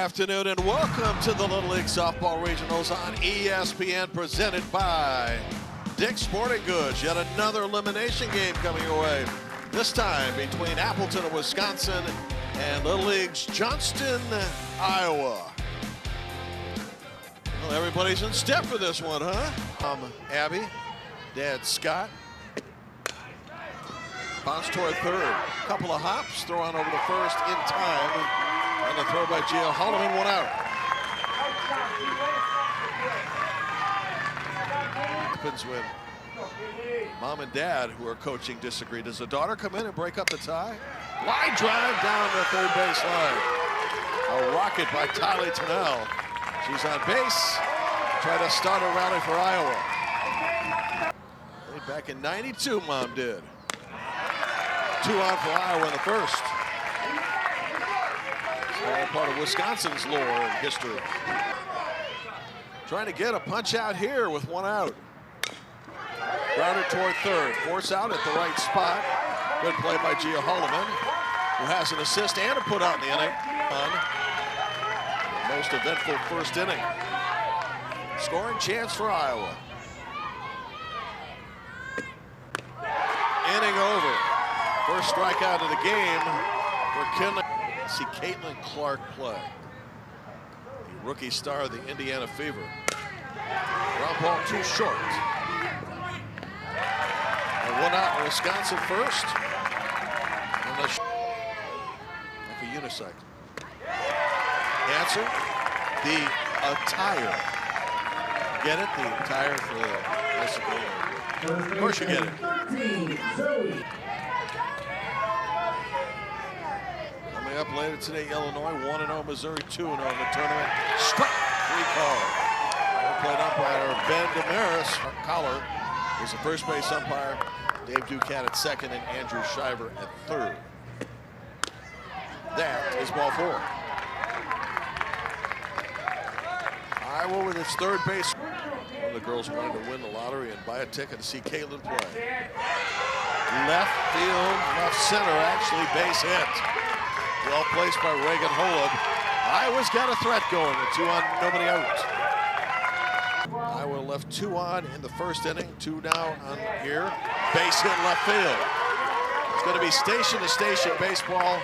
afternoon and welcome to the Little League Softball Regionals on ESPN, presented by Dick's Sporting Goods. Yet another elimination game coming your way, this time between Appleton of Wisconsin and Little League's Johnston, Iowa. Well, everybody's in step for this one, huh? Abby, Dad Scott. Bounce toward third. Couple of hops, throw on over to first in time. And the throw by Gio Holloman, one out. Happens when mom and dad, who are coaching, disagree. Does the daughter come in and break up the tie? Line drive down the third base line. A rocket by Tylee Tennell. She's on base. Try to start a rally for Iowa. Back in '92, mom did. 2 on for Iowa in the first. All part of Wisconsin's lore and history. Trying to get a punch out here with 1 out. Grounder toward third. Force out at the right spot. Good play by Gio Holloman, who has an assist and a put out in the inning. Most eventful first inning. Scoring chance for Iowa. Inning over. First strikeout of the game for Kinley. See Caitlin Clark play. The rookie star of the Indiana Fever. Ground ball too short. And 1 out in Wisconsin first. And like a unicycle. Answer, the attire. Get it? The attire for the bicycle. Of course you get it. Up later today, Illinois 1-0, Missouri 2-0 in the tournament. Strike 3 call. Played umpire Ben Damaris. Collar is the first base umpire. Dave Duquette at second and Andrew Shiver at third. That is ball 4. Iowa with its third base. One of the girls wanted to win the lottery and buy a ticket to see Caitlin play. Left field, left center, actually base hit. Well placed by Reagan Holub. Iowa's got a threat going. A 2 on, nobody out. Iowa left 2 on in the first inning. 2 now on here. Base hit left field. It's going to be station-to-station baseball.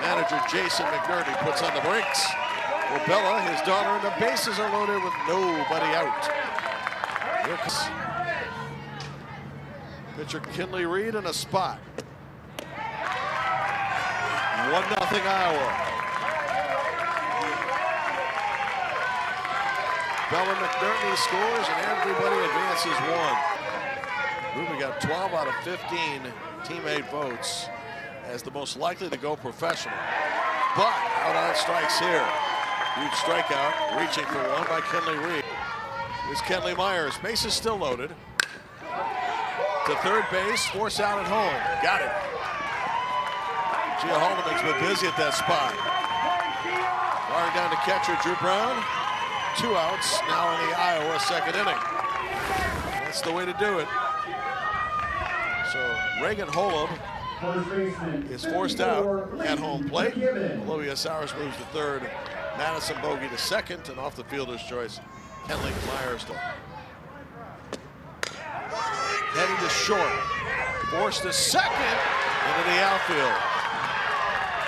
Manager Jason McNerney puts on the brakes. For Bella, his daughter, and the bases are loaded with nobody out. Here comes pitcher Kinley Reed in a spot. 1-0 Iowa. Bella McNerney scores and everybody advances 1. Ruby got 12 out of 15 teammate votes as the most likely to go professional. But out on strikes here. Huge strikeout, reaching for 1 by Kinley Reed. Here's Kenley Myers. Base is still loaded. To third base, force out at home. Got it. Gio Holloman's been busy at that spot. Firing down to catcher Drew Brown. 2 outs now in the Iowa second inning. That's the way to do it. So Reagan Holub is forced out at home plate. Olivia Sowers moves to third. Madison Bogey to second, and off the fielder's choice, Kenley Myers. Heading to short. Forced to second into the outfield.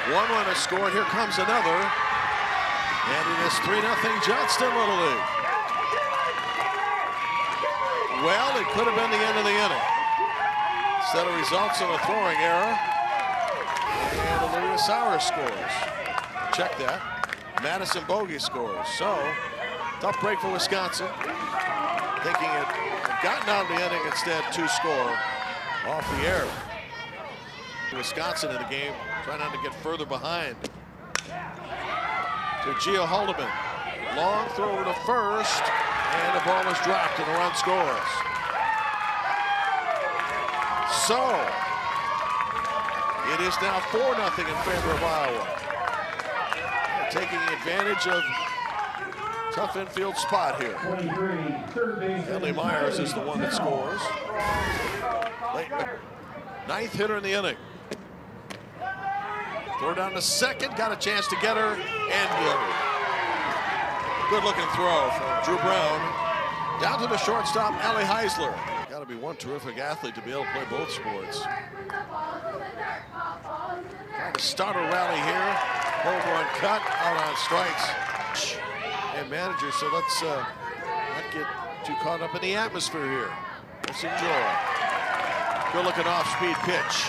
1 runner scored. Here comes another. And it is 3-0 Johnston Little League. Well, it could have been the end of the inning. Instead of results in a throwing error. And Olivia Sowers scores. Check that. Madison Bogey scores. So, tough break for Wisconsin. Thinking it had gotten out of the inning, instead 2 score off the air. Wisconsin in the game, trying not to get further behind. To Gio Holloman. Long throw over to first, and the ball is dropped and the run scores. So, it is now 4-0 in favor of Iowa. They're taking advantage of tough infield spot here. Kenley Myers is the one that scores. 9th hitter in the inning. Throw down to second, got a chance to get her, and get her. Good looking throw from Drew Brown. Down to the shortstop, Allie Heisler. Got to be one terrific athlete to be able to play both sports. Trying to start a rally here. Home run cut out on strikes. And manager, so let's not get too caught up in the atmosphere here. Let's enjoy. Good looking off-speed pitch.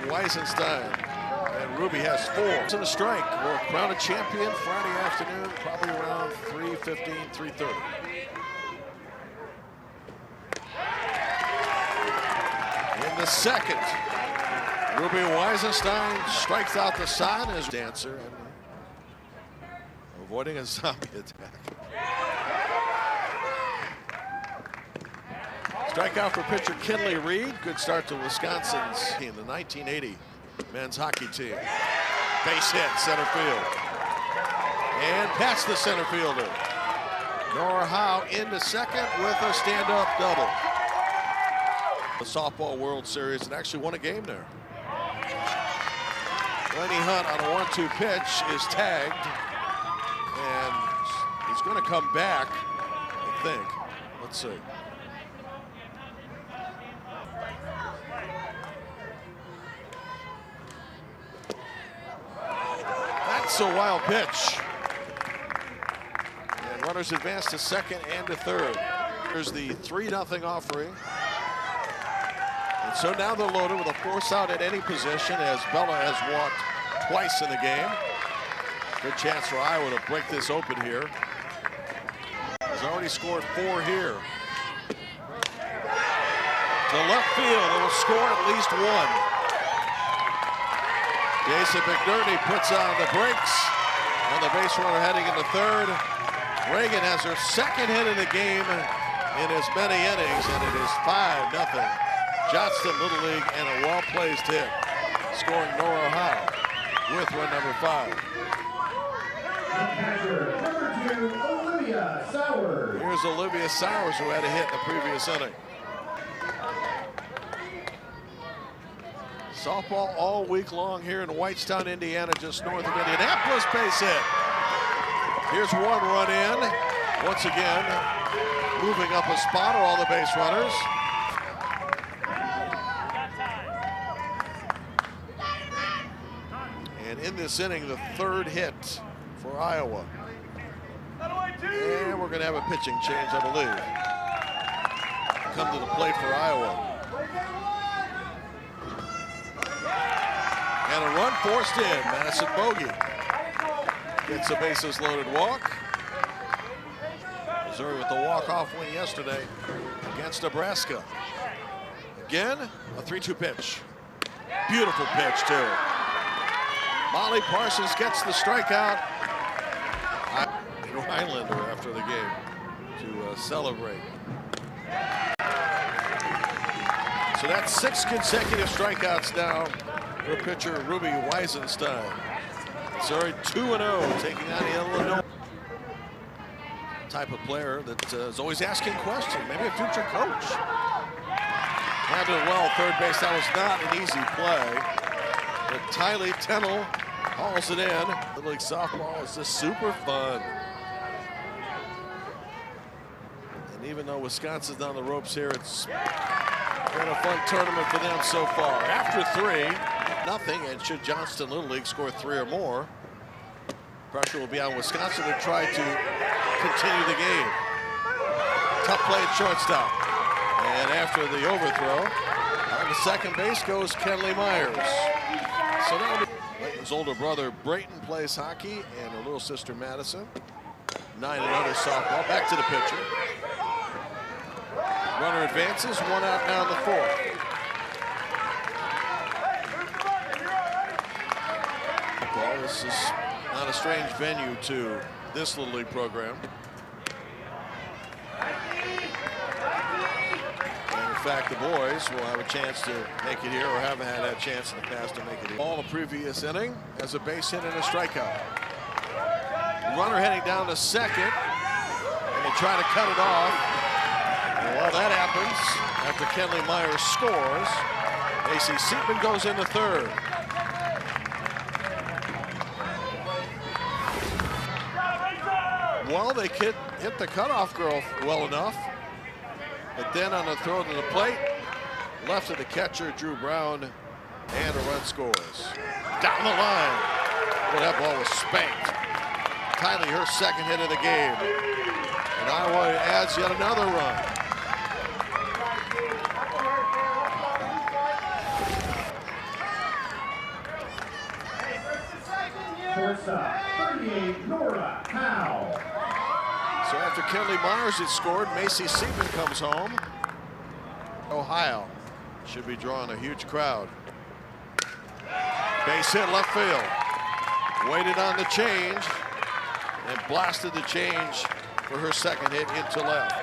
Weisenstein. And Ruby has 4. It's in a strike. We'll crown a champion Friday afternoon, probably around 3:15, 3:30. In the second, Ruby Weisenstein strikes out the sign as dancer and avoiding a zombie attack. Strikeout for pitcher Kinley Reed. Good start to Wisconsin's team, the 1980 men's hockey team. Base hit, center field. And past the center fielder. Nora Howe into second with a stand-up double. The softball World Series and actually won a game there. Lenny Hunt on a 1-2 pitch is tagged. And he's going to come back, I think. Let's see. That's a wild pitch. And runners advance to second and to third. Here's the 3-0 offering. And so now they're loaded with a force out at any position as Bella has walked twice in the game. Good chance for Iowa to break this open here. He's already scored 4 here. To left field, it will score at least 1. Jason McNerney puts on the brakes on the base runner heading into third. Reagan has her second hit of the game in as many innings, and it is 5-0. Johnston Little League and a well-placed hit, scoring Nora Howe with run number 5. Here's Olivia Sowers, who had a hit in the previous inning. Softball all week long here in Whitestown, Indiana, just north of Indianapolis. Base hit. Here's one run in. Once again, moving up a spot are all the base runners. And in this inning, the 3rd hit for Iowa. And we're going to have a pitching change, I believe. Come to the plate for Iowa. And a run forced in. Madison Bogey gets a bases loaded walk. Missouri with the walk-off win yesterday against Nebraska. Again, a 3-2 pitch. Beautiful pitch, too. Molly Parsons gets the strikeout. Highlander after the game to celebrate. So that's 6 consecutive strikeouts now for pitcher Ruby Weisenstein. Missouri 2-0, taking on the Illinois. Type of player that is always asking questions, maybe a future coach. Handled well, third base. That was not an easy play. But Tylee Tennell hauls it in. Little League softball is just super fun. And even though Wisconsin's on the ropes here, it's been a fun tournament for them so far. After 3-0, and should Johnston Little League score 3 or more, pressure will be on Wisconsin to try to continue the game. Tough play at shortstop. And after the overthrow, on the second base goes Kenley Myers. So now Layton's older brother Brayton plays hockey, and her little sister Madison. 9-0 softball. Back to the pitcher. Runner advances, 1 out now in the 4th. Well, this is not a strange venue to this Little League program. And in fact, the boys will have a chance to make it here, or haven't had that chance in the past to make it here. All the previous inning as a base hit and a strikeout. Runner heading down to second, and they try to cut it off. And while that happens, after Kenley Myers scores, A.C. Seatman goes into third. Well, they hit the cutoff girl well enough. But then on the throw to the plate, left of the catcher, Drew Brown, and a run scores. Down the line. Well, that ball was spanked. Kylie, her second hit of the game. And Iowa adds yet another run. Shortstop, 38, Nora Howe. So after Kenley Myers had scored, Macy Seaman comes home. Ohio should be drawing a huge crowd. Base hit left field. Waited on the change and blasted the change for her second hit into left.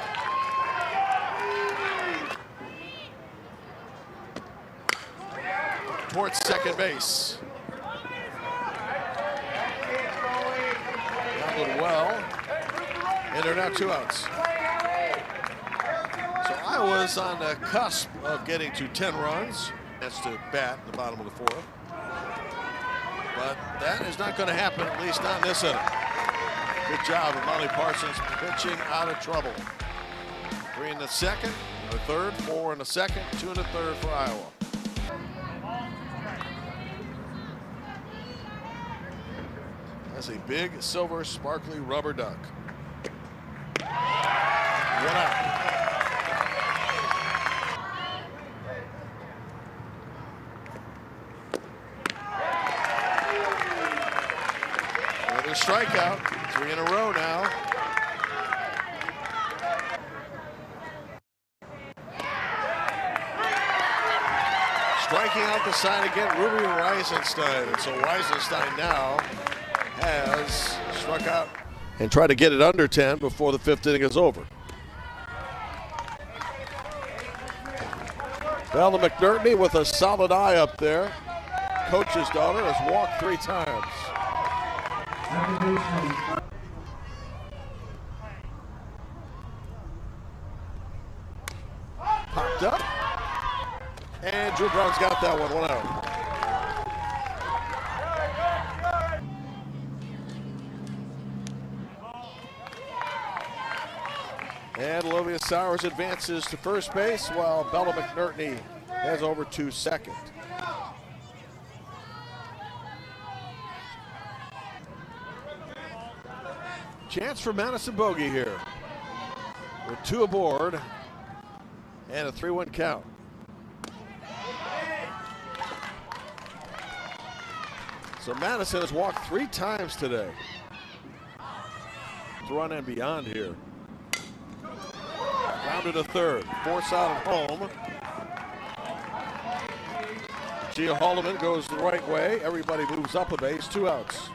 Towards second base. Grounded well. And they're now 2 outs. So Iowa's on the cusp of getting to 10 runs. That's to bat in the bottom of the fourth. But that is not going to happen, at least not in this inning. Good job of Molly Parsons pitching out of trouble. 3 in the second, a third, 4 in the second, 2 in the third for Iowa. That's a big, silver, sparkly rubber duck. 1 out. Another strikeout, 3 in a row now. Striking out the side again, Ruby Weisenstein. And so Weisenstein now has struck out and tried to get it under 10 before the 5th inning is over. Bella McNerney with a solid eye up there. Coach's daughter has walked 3 times. Popped up. And Drew Brown's got that one, 1 out. And Olivia Sowers advances to first base while Bella McNerney heads over to second. Chance for Madison Bogey here with 2 aboard and a 3-1 count. So Madison has walked 3 times today. Run and beyond here. Rounded to third, force out at home. Gia Haldeman goes the right way. Everybody moves up a base, 2 outs.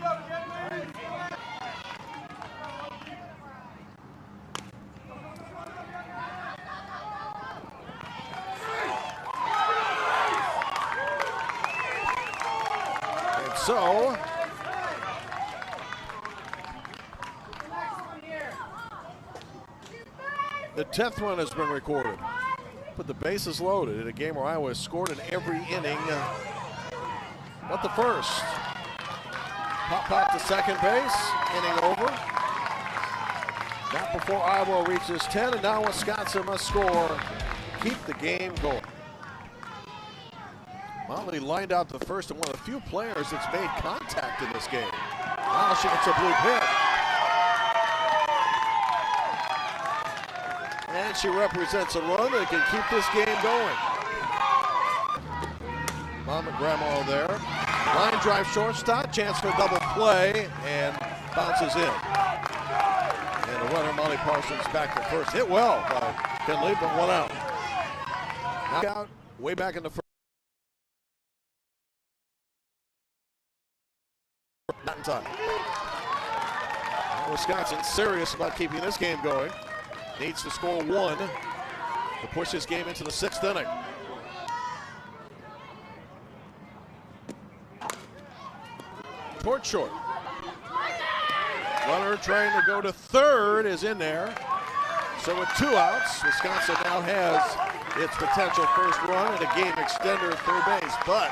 And so the 10th run has been recorded, but the base is loaded in a game where Iowa has scored in every inning but the first. Pop to second base, inning over. Not before Iowa reaches 10, and now Wisconsin must score, keep the game going. Molly lined out the first and one of the few players that's made contact in this game. Now she gets a blue hit. And she represents a run that can keep this game going. Mama Grandma there. Line drive shortstop, chance for a double play, and bounces in. And the runner, Molly Parsons, back to first. Hit well by Kenley, but 1 out. Knockout way back in the first. Not in time. Wisconsin serious about keeping this game going. Needs to score 1 to push this game into the 6th inning. Toward short. Runner trying to go to third is in there. So with 2 outs, Wisconsin now has its potential first run and a game extender at third base, but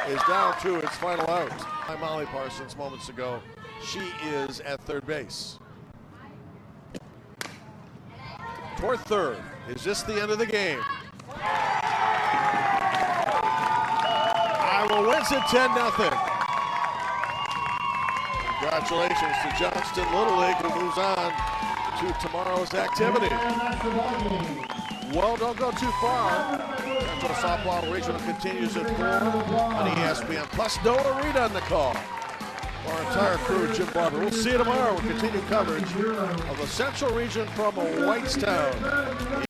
is down to its final out. By Molly Parsons moments ago, she is at third base. toward third. Is this the end of the game? Iowa wins it 10-0. Congratulations to Johnston Little League, who moves on to tomorrow's activity. Well, don't go too far. Central Softball Regional continues at 4 on ESPN. Plus Noah Reed on the call. Our entire crew, Jim Barber. We'll see you tomorrow with continued coverage of the Central Region from Whitestown.